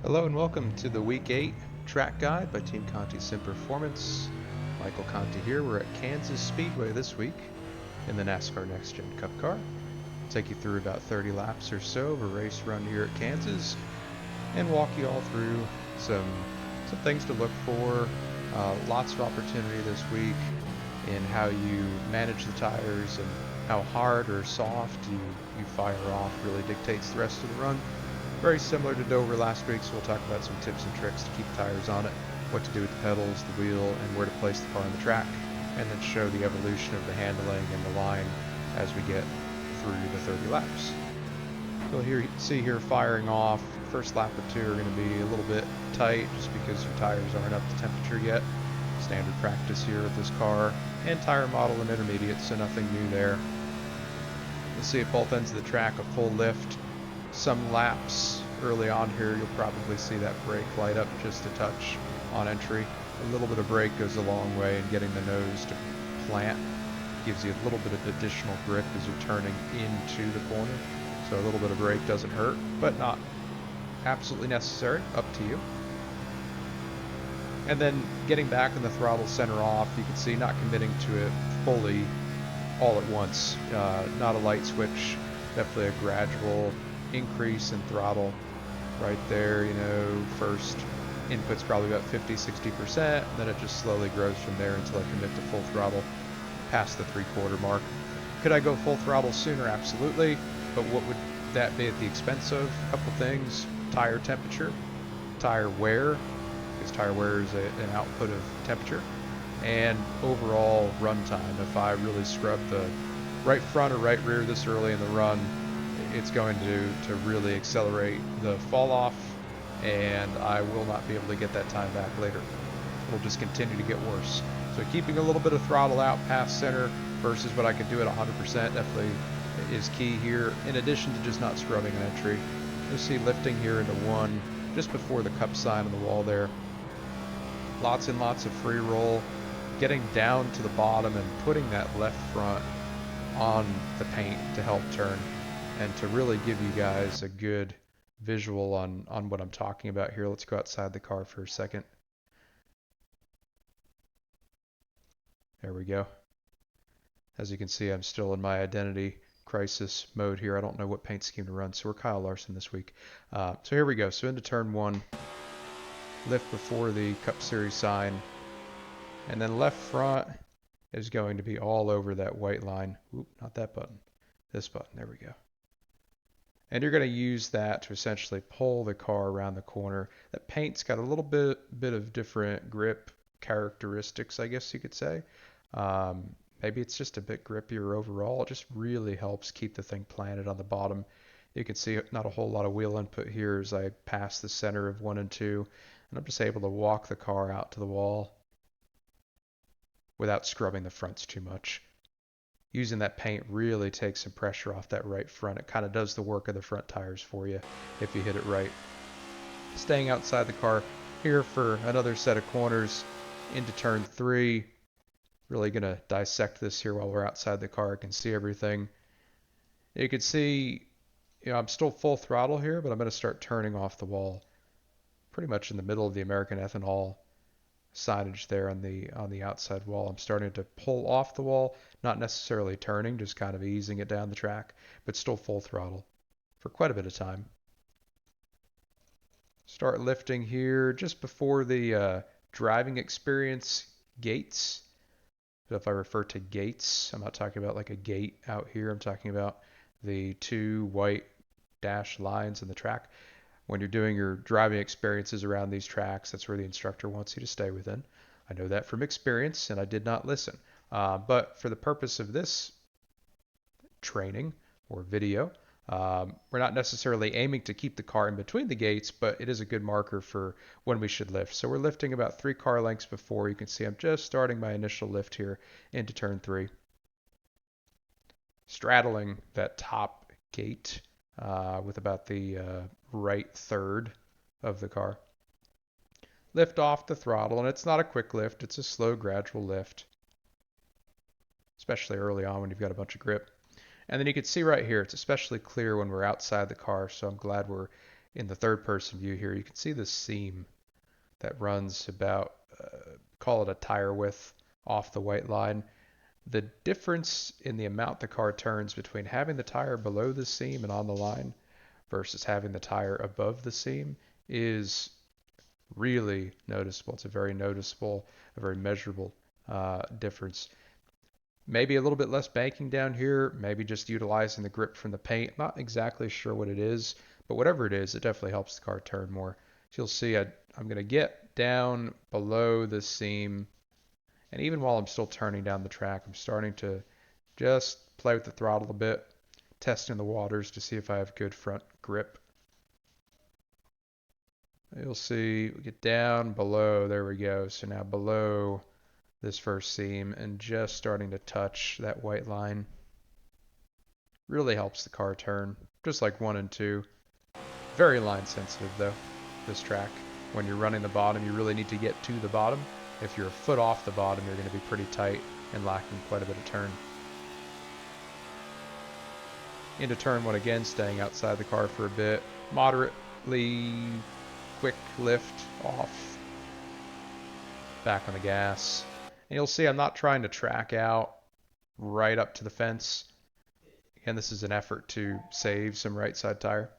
Hello and welcome to the Week 8 Track Guide by Team Conti Sim Performance. Michael Conti here. We're at Kansas Speedway this week in the NASCAR NextGen Cup car. I'll take you through about 30 laps or so of a race run here at Kansas and walk you all through some things to look for. Lots of opportunity this week in how you manage the tires and how hard or soft you fire off really dictates the rest of the run. Very similar to Dover last week, so we'll talk about some tips and tricks to keep tires on it, what to do with the pedals, the wheel, and where to place the car on the track, and then show the evolution of the handling and the line as we get through the 30 laps. So here you see here firing off, first lap or two are going to be a little bit tight just because your tires aren't up to temperature yet. Standard practice here with this car, and tire model and intermediate, so nothing new there. You'll see at both ends of the track a full lift. Some laps early on here, you'll probably see that brake light up just a touch on entry. A little bit of brake goes a long way in getting the nose to plant. Gives you a little bit of additional grip as you're turning into the corner. So a little bit of brake doesn't hurt, but not absolutely necessary. Up to you. And then getting back in the throttle center off, you can see not committing to it fully all at once. Not a light switch, definitely a gradual increase in throttle right there. First input's probably about 50-60%, then it just slowly grows from there until I commit to full throttle past the 3/4 mark. Could I go full throttle sooner? Absolutely, but what would that be at the expense of? A couple things: tire temperature, tire wear, because tire wear is an output of temperature, and overall run time. If I really scrub the right front or right rear this early in the run, it's going to really accelerate the fall off, and I will not be able to get that time back later. It'll just continue to get worse. So keeping a little bit of throttle out past center versus what I could do at 100% definitely is key here, in addition to just not scrubbing an entry. You'll see lifting here into one just before the cup sign on the wall there. Lots and lots of free roll, getting down to the bottom and putting that left front on the paint to help turn, and to really give you guys a good visual on what I'm talking about here. Let's go outside the car for a second. There we go. As you can see, I'm still in my identity crisis mode here. I don't know what paint scheme to run, so we're Kyle Larson this week. So here we go. So into turn one, lift before the Cup Series sign, and then left front is going to be all over that white line. Oop, not that button. This button. There we go. And you're going to use that to essentially pull the car around the corner. That paint's got a little bit of different grip characteristics, I guess you could say. Maybe it's just a bit grippier overall. It just really helps keep the thing planted on the bottom. You can see not a whole lot of wheel input here as I pass the center of 1 and 2. And I'm just able to walk the car out to the wall without scrubbing the fronts too much. Using that paint really takes some pressure off that right front. It kind of does the work of the front tires for you if you hit it right. Staying outside the car here for another set of corners into turn 3. Really going to dissect this here while we're outside the car. I can see everything. You can see, I'm still full throttle here, but I'm going to start turning off the wall pretty much in the middle of the American Ethanol signage there on the outside wall. I'm starting to pull off the wall, not necessarily turning, just kind of easing it down the track, but still full throttle for quite a bit of time. Start lifting here just before the driving experience gates. So if I refer to gates, I'm not talking about like a gate out here. I'm talking about the 2 white dashed lines in the track. When you're doing your driving experiences around these tracks, that's where the instructor wants you to stay within. I know that from experience, and I did not listen. But for the purpose of this training or video, we're not necessarily aiming to keep the car in between the gates, but it is a good marker for when we should lift. So we're lifting about 3 car lengths before. You can see I'm just starting my initial lift here into turn 3. Straddling that top gate with about the right third of the car. Lift off the throttle, and it's not a quick lift, it's a slow, gradual lift, especially early on when you've got a bunch of grip. And then you can see right here, it's especially clear when we're outside the car, so I'm glad we're in the third person view here, you can see this seam that runs about, call it a tire width off the white line. The difference in the amount the car turns between having the tire below the seam and on the line versus having the tire above the seam is really noticeable. It's a very noticeable, a very measurable difference. Maybe a little bit less banking down here, maybe just utilizing the grip from the paint. Not exactly sure what it is, but whatever it is, it definitely helps the car turn more. So you'll see I'm going to get down below the seam, and even while I'm still turning down the track, I'm starting to just play with the throttle a bit, testing the waters to see if I have good front grip. You'll see we get down below, there we go. So now below this first seam and just starting to touch that white line. Really helps the car turn, just like 1 and 2. Very line sensitive though, this track. When you're running the bottom, you really need to get to the bottom. If you're a foot off the bottom, you're going to be pretty tight and lacking quite a bit of turn. Into turn 1 again, staying outside the car for a bit. Moderately quick lift off. Back on the gas. And you'll see I'm not trying to track out right up to the fence. Again, this is an effort to save some right side tire.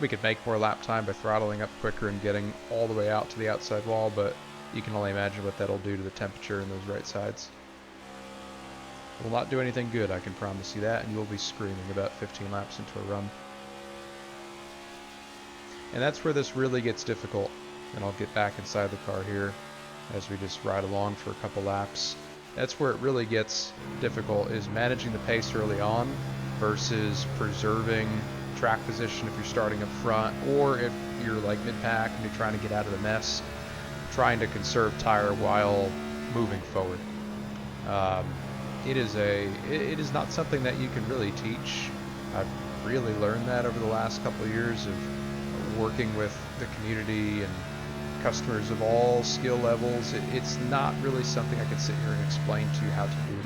We could make more lap time by throttling up quicker and getting all the way out to the outside wall, but you can only imagine what that'll do to the temperature in those right sides. It will not do anything good, I can promise you that, and you'll be screaming about 15 laps into a run. And that's where this really gets difficult. And I'll get back inside the car here as we just ride along for a couple laps. That's where it really gets difficult, is managing the pace early on versus preserving track position if you're starting up front, or if you're like mid-pack and you're trying to get out of the mess, trying to conserve tire while moving forward. It is not something that you can really teach. I've really learned that over the last couple of years of working with the community and customers of all skill levels. It's not really something I can sit here and explain to you how to do.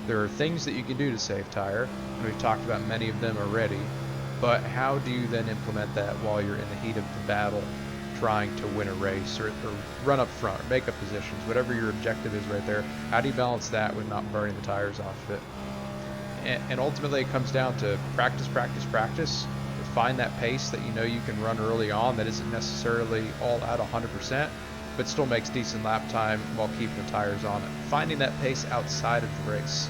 There are things that you can do to save tire, and we've talked about many of them already, but how do you then implement that while you're in the heat of the battle, trying to win a race or run up front or make up positions, whatever your objective is right there? How do you balance that with not burning the tires off of it? And ultimately it comes down to practice, practice, practice. Find that pace that you know you can run early on that isn't necessarily all out 100%, but still makes decent lap time while keeping the tires on it. Finding that pace outside of the race.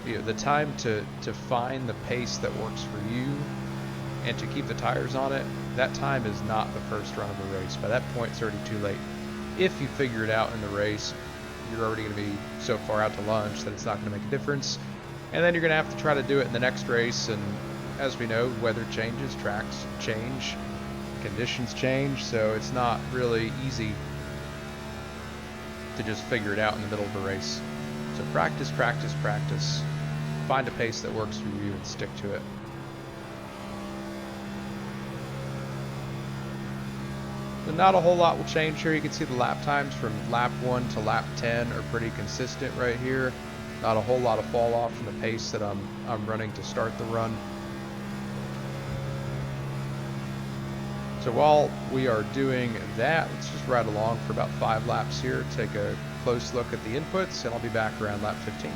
The time to find the pace that works for you and to keep the tires on it, that time is not the first run of the race. By that point, it's already too late. If you figure it out in the race, you're already going to be so far out to lunch that it's not going to make a difference. And then you're going to have to try to do it in the next race, and as we know, weather changes, tracks change, conditions change, so it's not really easy to just figure it out in the middle of a race. So practice, practice, practice. Find a pace that works for you and stick to it. So not a whole lot will change here. You can see the lap times from lap 1 to lap 10 are pretty consistent right here. Not a whole lot of fall off from the pace that I'm running to start the run. So while we are doing that, let's just ride along for about 5 laps here, take a close look at the inputs, and I'll be back around lap 15.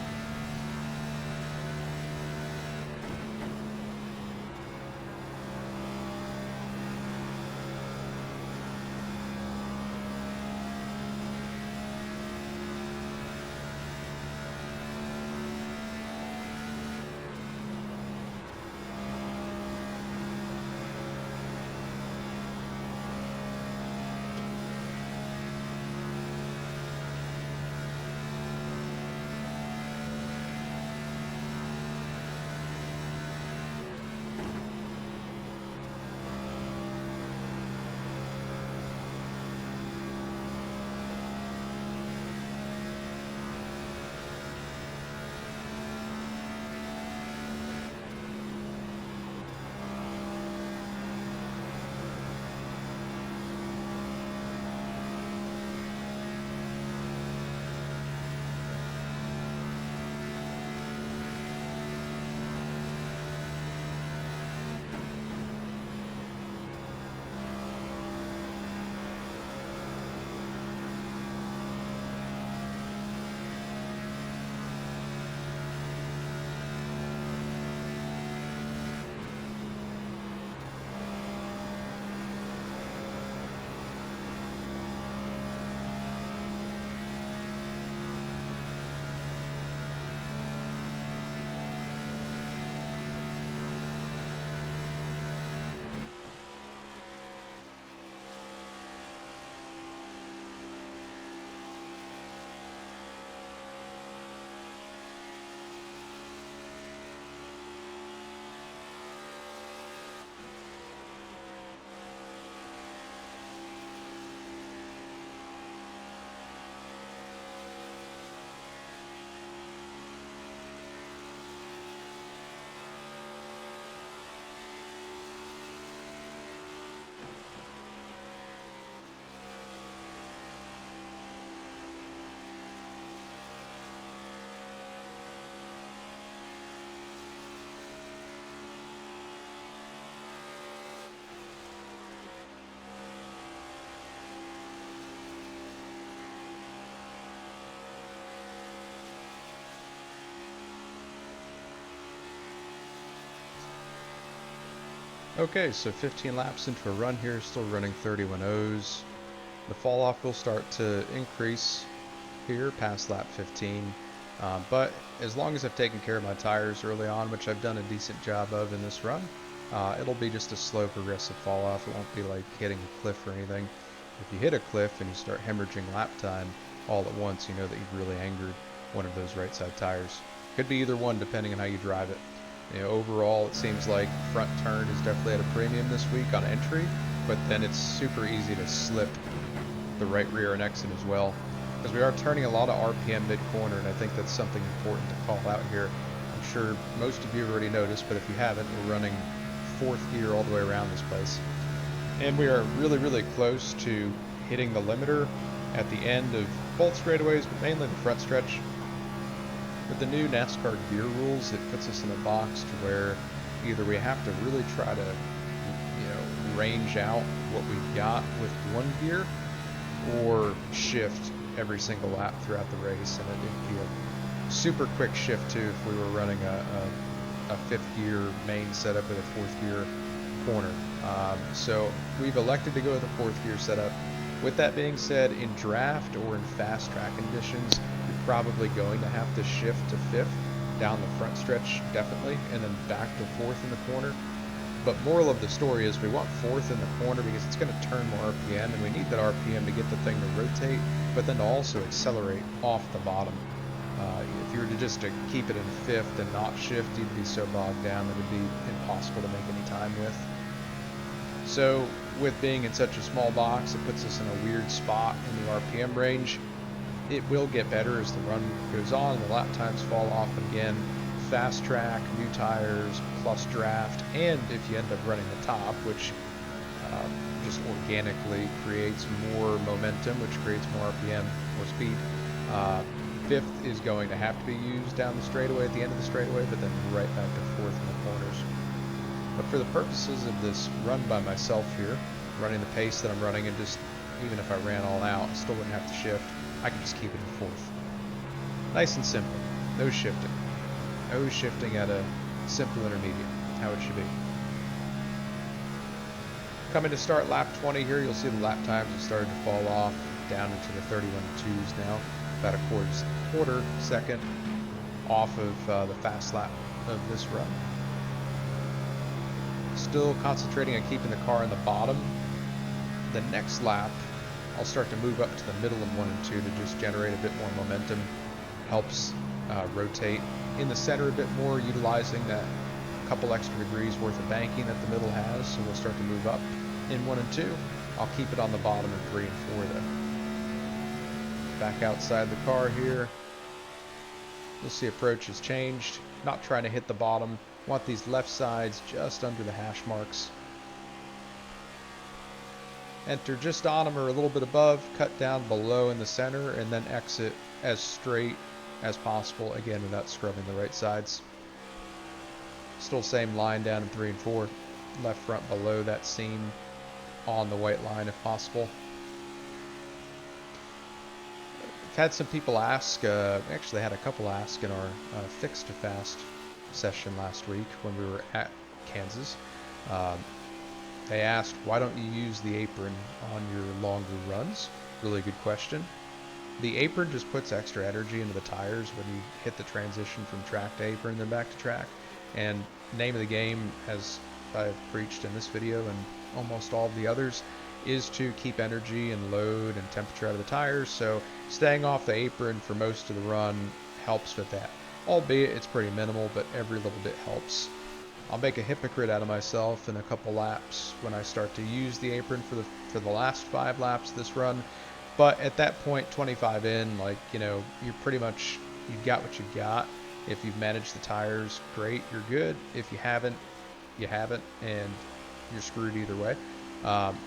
Okay, so 15 laps into a run here, still running 31 O's. The fall off will start to increase here past lap 15, but as long as I've taken care of my tires early on, which I've done a decent job of in this run, it'll be just a slow progressive fall off. It won't be like hitting a cliff or anything. If you hit a cliff and you start hemorrhaging lap time all at once, you know that you've really angered one of those right side tires. Could be either one depending on how you drive it. You know, overall, it seems like front turn is definitely at a premium this week on entry, but then it's super easy to slip the right rear and exit as well, because we are turning a lot of RPM mid-corner, and I think that's something important to call out here. I'm sure most of you have already noticed, but if you haven't, we're running 4th gear all the way around this place. And we are really, really close to hitting the limiter at the end of both straightaways, but mainly the front stretch. With the new NASCAR gear rules, it puts us in a box to where either we have to really try to, range out what we've got with one gear, or shift every single lap throughout the race. And it'd be a super quick shift too if we were running a 5th gear main setup with a 4th gear corner. So we've elected to go with a 4th gear setup. With that being said, in draft or in fast track conditions, you're probably going to have to shift to 5th down the front stretch, definitely, and then back to 4th in the corner. But moral of the story is we want 4th in the corner because it's going to turn more RPM, and we need that RPM to get the thing to rotate, but then to also accelerate off the bottom. If you were to keep it in 5th and not shift, you'd be so bogged down that it'd be impossible to make any time with. So with being in such a small box, it puts us in a weird spot in the RPM range. It will get better as the run goes on and the lap times fall off. And again, fast track, new tires, plus draft, and if you end up running the top, which just organically creates more momentum, which creates more RPM, more speed. 5th is going to have to be used down the straightaway at the end of the straightaway, but then right back to 4th in the corners. But for the purposes of this run by myself here, running the pace that I'm running, and just even if I ran all out, I still wouldn't have to shift. I could just keep it in 4th. Nice and simple. No shifting. No shifting at a simple intermediate. How it should be. Coming to start lap 20 here, you'll see the lap times have started to fall off down into the 31.2s now. About a quarter second off of the fast lap of this run. Still concentrating on keeping the car in the bottom. The next lap, I'll start to move up to the middle in 1 and 2 to just generate a bit more momentum. Helps rotate in the center a bit more, utilizing that couple extra degrees worth of banking that the middle has. So we'll start to move up in 1 and 2. I'll keep it on the bottom in 3 and 4 though. Back outside the car here. You'll see approach has changed. Not trying to hit the bottom. Want these left sides just under the hash marks. Enter just on them or a little bit above, cut down below in the center, and then exit as straight as possible, again without scrubbing the right sides. Still same line down in 3 and 4. Left front below that seam on the white line if possible. I've had some people ask, actually had a couple ask in our fixed to fast session last week when we were at Kansas. They asked, why don't you use the apron on your longer runs? Really good question. The apron just puts extra energy into the tires when you hit the transition from track to apron then back to track. And name of the game, as I've preached in this video and almost all of the others, is to keep energy and load and temperature out of the tires. So staying off the apron for most of the run helps with that. Albeit it's pretty minimal, but every little bit helps. I'll make a hypocrite out of myself in a couple laps when I start to use the apron for the last 5 laps of this run. But at that point, 25 in, you're pretty much, you've got what you've got. If you've managed the tires, great, you're good. If you haven't, you haven't, and you're screwed either way.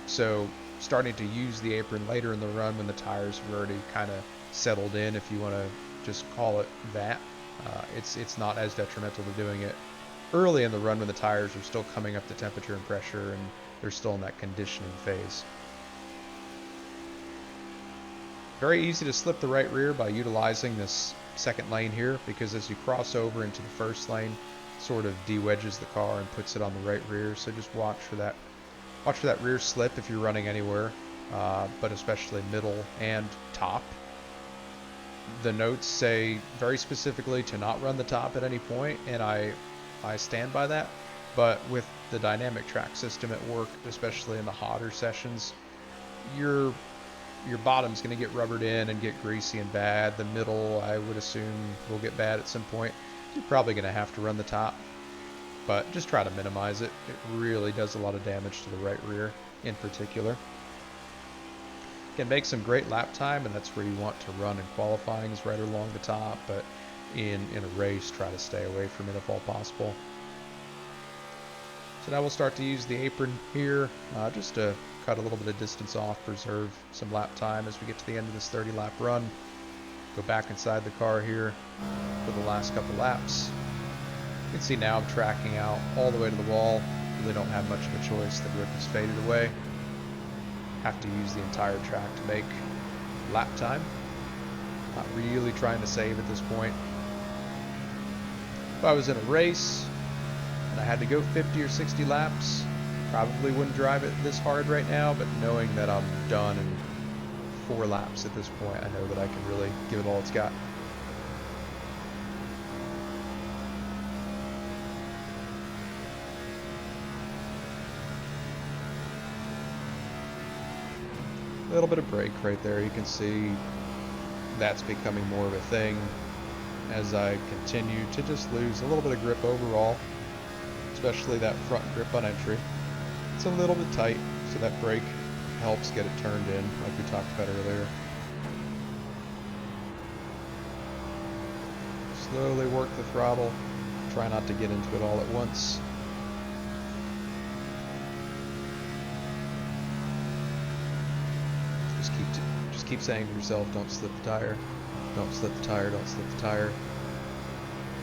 So starting to use the apron later in the run when the tires have already kind of settled in, if you want to just call it that, it's not as detrimental to doing it early in the run when the tires are still coming up to temperature and pressure and they're still in that conditioning phase. Very easy to slip the right rear by utilizing this second lane here, because as you cross over into the first lane, sort of de-wedges the car and puts it on the right rear. So just watch for that. Watch for that rear slip if you're running anywhere, but especially middle and top. The notes say very specifically to not run the top at any point, and I stand by that. But with the dynamic track system at work, especially in the hotter sessions, your bottom's going to get rubbered in and get greasy and bad. The middle, I would assume, will get bad at some point. You're probably going to have to run the top, but just try to minimize it. It really does a lot of damage to the right rear in particular. Can make some great lap time, and that's where you want to run in qualifying, is right along the top, but in a race, try to stay away from it if all possible. So now we'll start to use the apron here, just to cut a little bit of distance off, preserve some lap time as we get to the end of this 30-lap run. Go back inside the car here for the last couple laps. You can see now I'm tracking out all the way to the wall. Really don't have much of a choice. The grip is faded away. Have to use the entire track to make lap time. Not really trying to save at this point. If I was in a race and I had to go 50 or 60 laps, probably wouldn't drive it this hard right now, but knowing that I'm done in 4 laps at this point, I know that I can really give it all it's got. A little bit of brake right there. You can see that's becoming more of a thing as I continue to just lose a little bit of grip overall, especially that front grip on entry. It's a little bit tight, so that brake helps get it turned in, like we talked about earlier. Slowly work the throttle. Try not to get into it all at once. Just keep saying to yourself, don't slip the tire, don't slip the tire, don't slip the tire.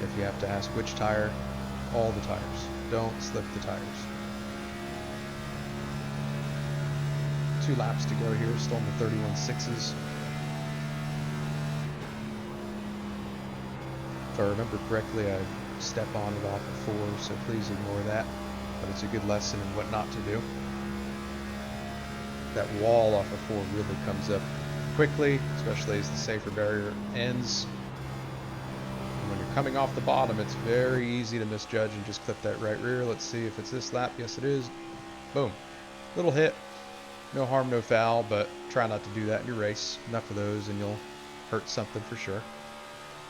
If you have to ask which tire, all the tires. Don't slip the tires. 2 laps to go here, still in the 31.6s. If I remember correctly, I step on it off at 4, so please ignore that. But it's a good lesson in what not to do. That wall off of 4 really comes up quickly, especially as the safer barrier ends. And when you're coming off the bottom, it's very easy to misjudge and just clip that right rear. Let's see if it's this lap. Yes, it is. Boom. Little hit. No harm, no foul, but try not to do that in your race. Enough of those and you'll hurt something for sure.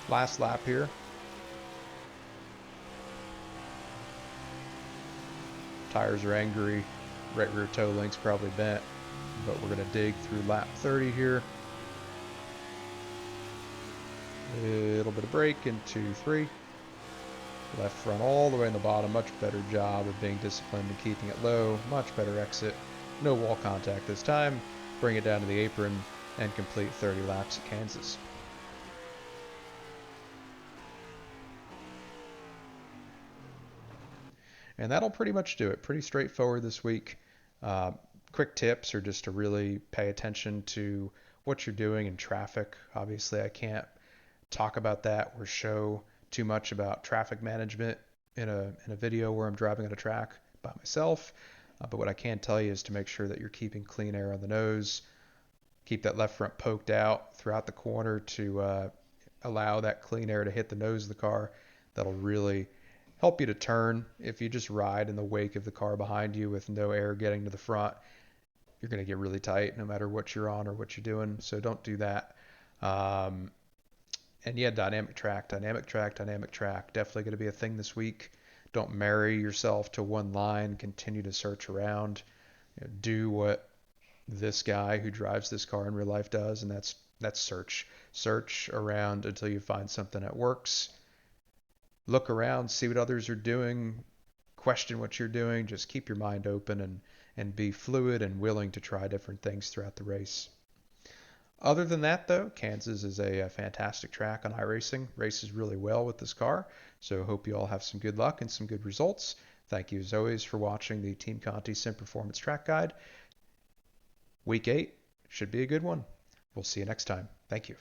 Last lap here. Tires are angry. Right rear toe link's probably bent, but we're going to dig through lap 30 here. A little bit of brake in 2, 3. Left front all the way in the bottom. Much better job of being disciplined and keeping it low. Much better exit. No wall contact this time. Bring it down to the apron and complete 30 laps at Kansas. And that'll pretty much do it. Pretty straightforward this week. Quick tips are just to really pay attention to what you're doing in traffic. Obviously, I can't talk about that or show too much about traffic management in a video where I'm driving on a track by myself. But what I can tell you is to make sure that you're keeping clean air on the nose. Keep that left front poked out throughout the corner to allow that clean air to hit the nose of the car. That'll really help you to turn. If you just ride in the wake of the car behind you with no air getting to the front, you're going to get really tight no matter what you're on or what you're doing. So don't do that. And yeah, dynamic track. Definitely going to be a thing this week. Don't marry yourself to one line. Continue to search around. Do what this guy who drives this car in real life does, and that's search. Search around until you find something that works. Look around, see what others are doing. Question what you're doing. Just keep your mind open and be fluid and willing to try different things throughout the race. Other than that, though, Kansas is a fantastic track on iRacing. Races really well with this car, so hope you all have some good luck and some good results. Thank you, as always, for watching the Team Conti Sim Performance Track Guide. Week 8 should be a good one. We'll see you next time. Thank you.